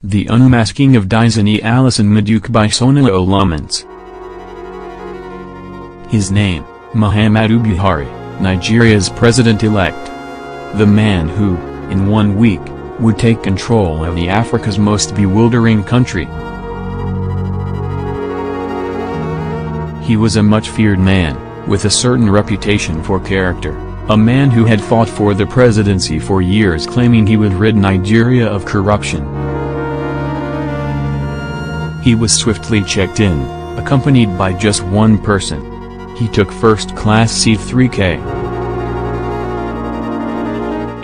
The Unmasking of Diezani Alison-Madueke by Sonala Olumhense. His name, Muhammadu Buhari, Nigeria's president-elect. The man who, in 1 week, would take control of the Africa's most bewildering country. He was a much-feared man, with a certain reputation for character, a man who had fought for the presidency for years, claiming he would rid Nigeria of corruption. He was swiftly checked in, accompanied by just one person. He took first-class seat 3K.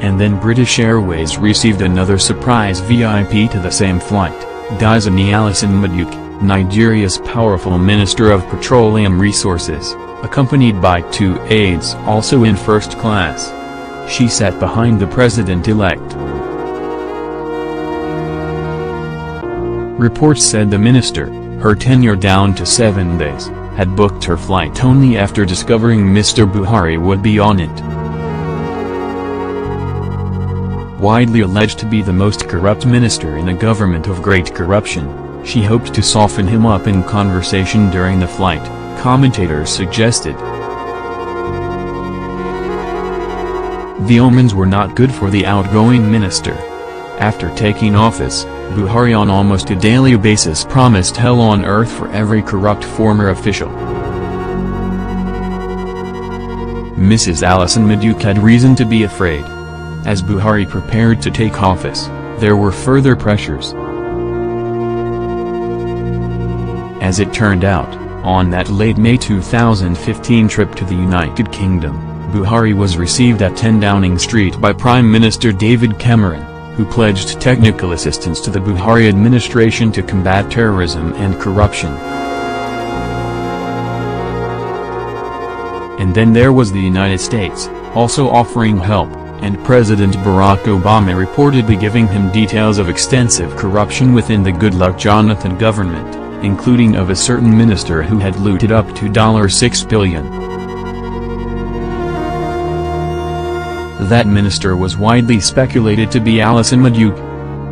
And then British Airways received another surprise VIP to the same flight, Diezani Alison-Madueke, Nigeria's powerful Minister of Petroleum Resources, accompanied by 2 aides also in first class. She sat behind the president-elect. Reports said the minister, her tenure down to 7 days, had booked her flight only after discovering Mr. Buhari would be on it. Widely alleged to be the most corrupt minister in a government of great corruption, she hoped to soften him up in conversation during the flight, commentators suggested. The omens were not good for the outgoing minister. After taking office, Buhari on almost a daily basis promised hell on earth for every corrupt former official. Mrs. Alison-Madueke had reason to be afraid. As Buhari prepared to take office, there were further pressures. As it turned out, on that late May 2015 trip to the United Kingdom, Buhari was received at 10 Downing Street by Prime Minister David Cameron, who pledged technical assistance to the Buhari administration to combat terrorism and corruption. And then there was the United States, also offering help, and President Barack Obama reportedly giving him details of extensive corruption within the Goodluck Jonathan government, including of a certain minister who had looted up to $6 billion. That minister was widely speculated to be Alison-Madueke.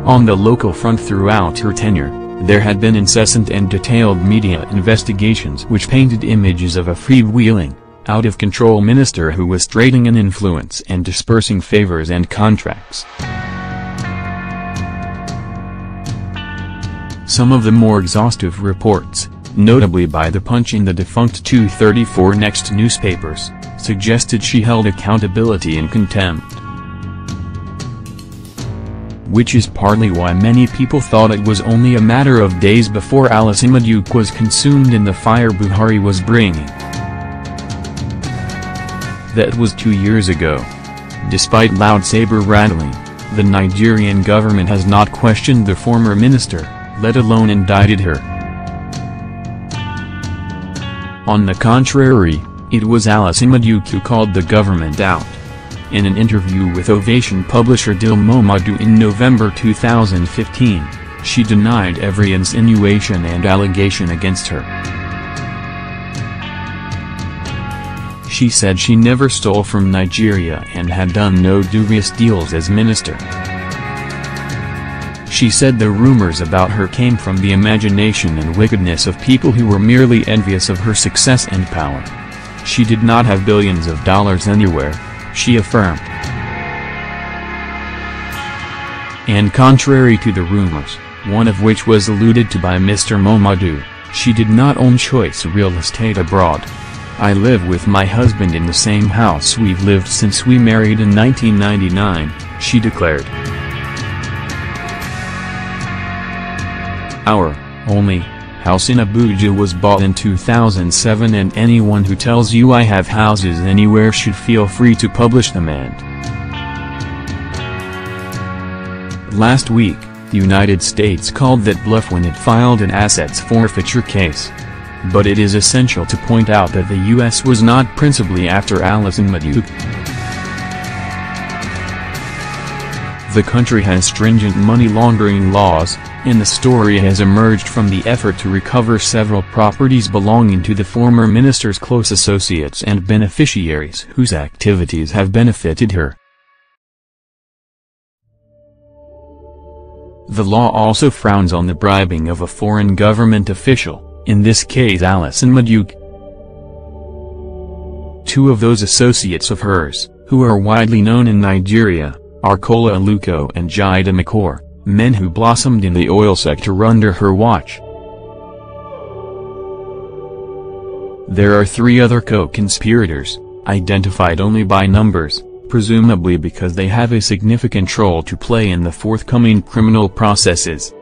On the local front throughout her tenure, there had been incessant and detailed media investigations which painted images of a freewheeling, out-of-control minister who was trading in influence and dispersing favors and contracts. Some of the more exhaustive reports, notably by The Punch and the defunct 234 Next newspapers, suggested she held accountability in contempt. Which is partly why many people thought it was only a matter of days before Alison-Madueke was consumed in the fire Buhari was bringing. That was 2 years ago. Despite loud saber rattling, the Nigerian government has not questioned the former minister, let alone indicted her. On the contrary, it was Alison-Madueke who called the government out. In an interview with Ovation publisher Muhammadu in November 2015, she denied every insinuation and allegation against her. She said she never stole from Nigeria and had done no dubious deals as minister. She said the rumors about her came from the imagination and wickedness of people who were merely envious of her success and power. She did not have billions of dollars anywhere, she affirmed. And contrary to the rumors, one of which was alluded to by Mr. Muhammadu, she did not own choice real estate abroad. I live with my husband in the same house we've lived since we married in 1999, she declared. Our only house in Abuja was bought in 2007, and anyone who tells you I have houses anywhere should feel free to publish them. And last week, the United States called that bluff when it filed an assets forfeiture case. But it is essential to point out that the U.S. was not principally after Alison-Madueke. The country has stringent money laundering laws, and the story has emerged from the effort to recover several properties belonging to the former minister's close associates and beneficiaries whose activities have benefited her. The law also frowns on the bribing of a foreign government official, in this case Alison-Madueke. Two of those associates of hers, who are widely known in Nigeria, are Kola Aluko and Jide Makor, men who blossomed in the oil sector under her watch. There are three other co-conspirators, identified only by numbers, presumably because they have a significant role to play in the forthcoming criminal processes.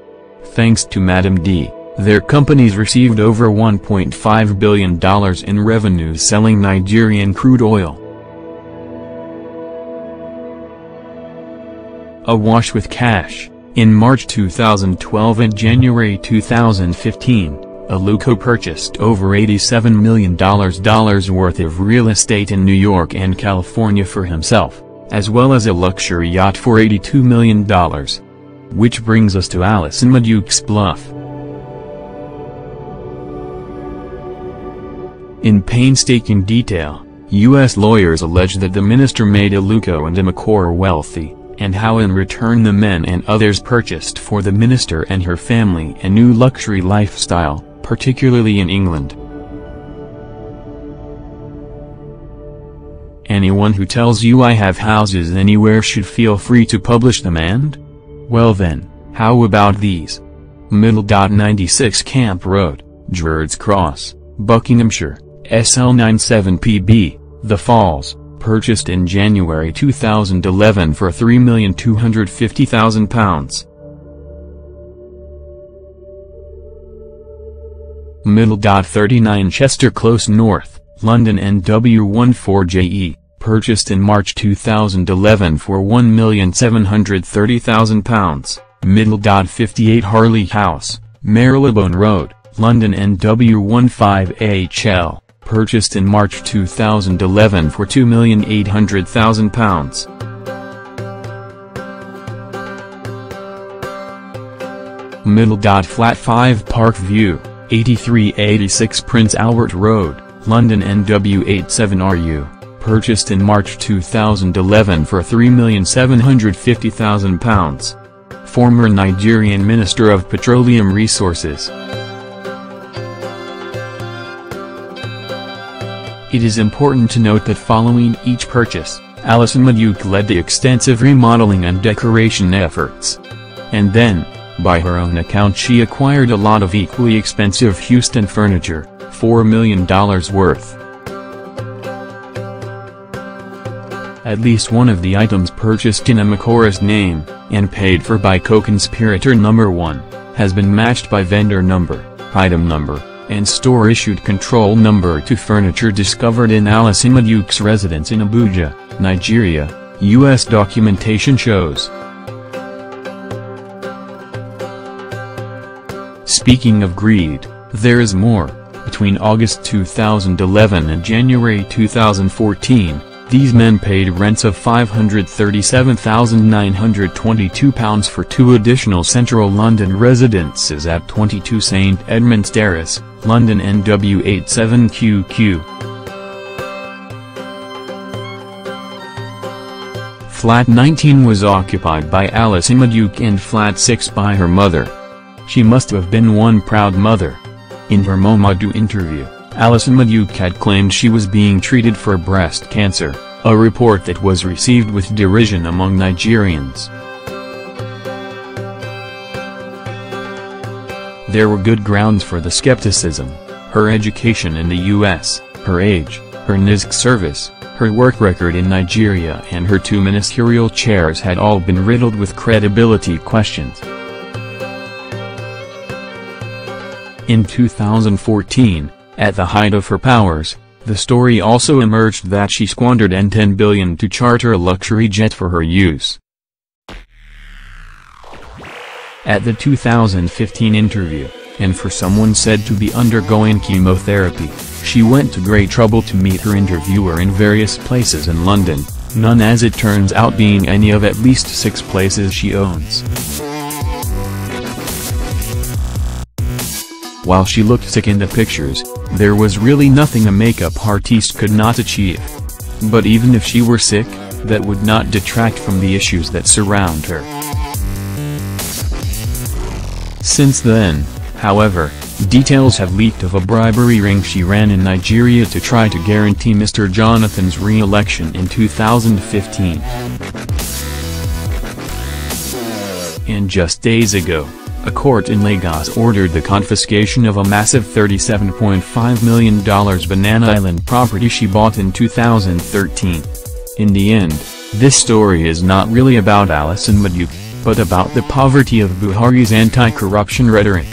Thanks to Madam D, their companies received over $1.5 billion in revenue selling Nigerian crude oil. Awash with cash, in March 2012 and January 2015, Aluko purchased over $87 million worth of real estate in New York and California for himself, as well as a luxury yacht for $82 million. Which brings us to Alison-Madueke's bluff. In painstaking detail, U.S. lawyers allege that the minister made Aluko and Makor wealthy, and how in return the men and others purchased for the minister and her family a new luxury lifestyle, particularly in England. Anyone who tells you I have houses anywhere should feel free to publish them and? Well then, how about these? Middle. 96 Camp Road, Druids Cross, Buckinghamshire, SL97PB, The Falls, purchased in January 2011 for £3,250,000. Middle. 39 Chester Close North, London NW14JE, purchased in March 2011 for £1,730,000. Middle. 58 Harley House, Marylebone Road, London NW15HL, purchased in March 2011 for £2,800,000. Middle. Flat 5 Park View, 8386 Prince Albert Road, London NW87RU, purchased in March 2011 for £3,750,000. Former Nigerian Minister of Petroleum Resources. It is important to note that following each purchase, Alison-Madueke led the extensive remodeling and decoration efforts. And then, by her own account, she acquired a lot of equally expensive Houston furniture, $4 million worth. At least one of the items purchased in Makor's name, and paid for by co-conspirator number 1, has been matched by vendor number, item number, and store-issued control number to furniture discovered in Alison-Madueke's residence in Abuja, Nigeria, U.S. documentation shows. Speaking of greed, there is more. Between August 2011 and January 2014, these men paid rents of £537,922 for 2 additional central London residences at 22 St Edmunds Terrace, London NW87QQ. Flat 19 was occupied by Alison-Madueke and Flat 6 by her mother. She must have been one proud mother. In her Muhammadu interview, Alison-Madueke had claimed she was being treated for breast cancer, a report that was received with derision among Nigerians. There were good grounds for the skepticism: her education in the US, her age, her NISC service, her work record in Nigeria, and her 2 ministerial chairs had all been riddled with credibility questions. In 2014, at the height of her powers, the story also emerged that she squandered $10 billion to charter a luxury jet for her use. At the 2015 interview, and for someone said to be undergoing chemotherapy, she went to great trouble to meet her interviewer in various places in London, none as it turns out being any of at least 6 places she owns. While she looked sick in the pictures, there was really nothing a makeup artiste could not achieve. But even if she were sick, that would not detract from the issues that surround her. Since then, however, details have leaked of a bribery ring she ran in Nigeria to try to guarantee Mr. Jonathan's re-election in 2015. And just days ago, a court in Lagos ordered the confiscation of a massive $37.5 million Banana Island property she bought in 2013. In the end, this story is not really about Alison-Madueke, but about the poverty of Buhari's anti-corruption rhetoric.